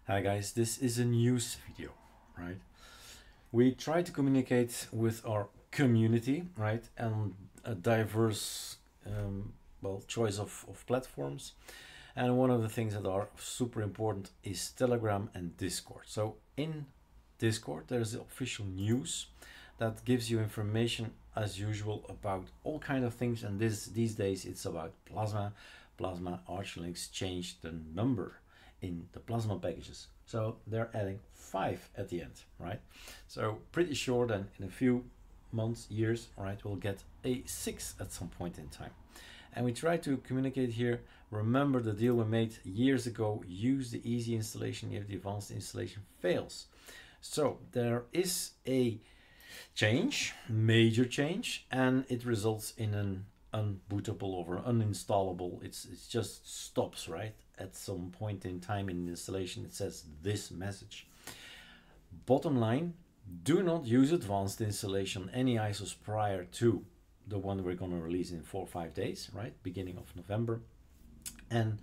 Hi guys, this is a news video, right? We try to communicate with our community, right? And a diverse, choice of platforms. And one of the things that are super important is Telegram and Discord. So in Discord, there's the official news that gives you information as usual about all kinds of things. And these days it's about Plasma. Plasma Archlinks changed the number in the Plasma packages. So they're adding 5 at the end, right? So pretty sure then in a few months, years, right, we'll get a 6 at some point in time. And we try to communicate here. Remember the deal we made years ago, use the easy installation if the advanced installation fails. So there is a change, major change, and it results in an unbootable or uninstallable. It just stops, right? At some point in time in the installation, it says this message. Bottom line, do not use advanced installation any ISOs prior to the one we're going to release in 4 or 5 days, right? Beginning of November. And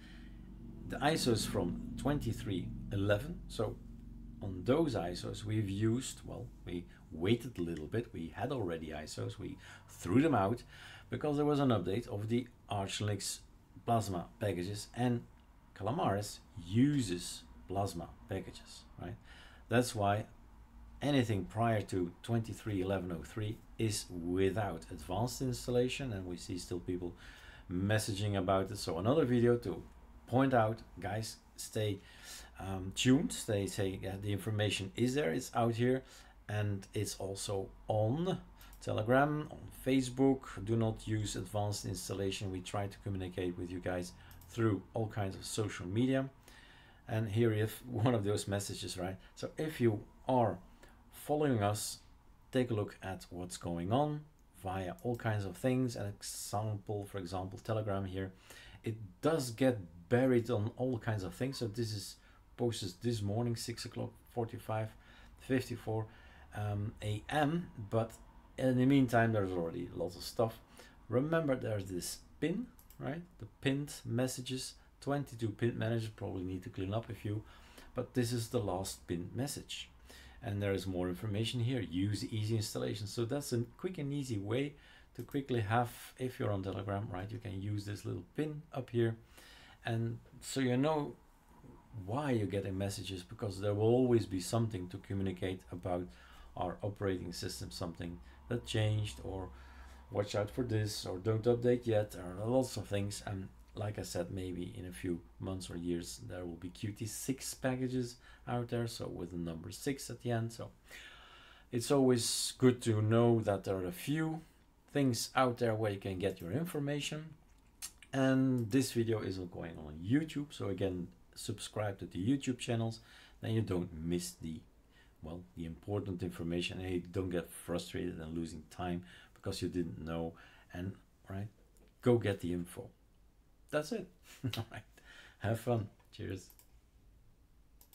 the ISOs from 2311. So on those ISOs we've used, well, we waited a little bit. We had already ISOs. We threw them out because there was an update of the Archlinks Plasma packages, and Calamares uses Plasma packages, right? That's why anything prior to 23.11.03 is without advanced installation, and we see still people messaging about it. So another video to point out, guys, stay tuned. They say the information is there, it's out here, and it's also on Telegram, on Facebook. Do not use advanced installation. We try to communicate with you guys through all kinds of social media. And here you have one of those messages, right? So if you are following us, take a look at what's going on via all kinds of things. An example, for example, Telegram here, it does get buried on all kinds of things. So this is posted this morning, 6 o'clock 54 a.m. But in the meantime, there's already lots of stuff. Remember, there's this pin, right? The pinned messages, 22 pinned messages. Probably need to clean up a few, but this is the last pinned message. And there is more information here. Use easy installation. So that's a quick and easy way to quickly have, if you're on Telegram, right, you can use this little pin up here. And so you know why you're getting messages, because there will always be something to communicate about our operating system, something that changed, or watch out for this, or don't update yet. There are lots of things. And like I said, maybe in a few months or years there will be Qt6 packages out there, so with the number 6 at the end. So it's always good to know that there are a few things out there where you can get your information. And this video is going on YouTube, so again, subscribe to the YouTube channels, then you don't miss the important information, and you don't get frustrated and losing time because you didn't know. And right, go get the info. That's it. All right, have fun. Cheers.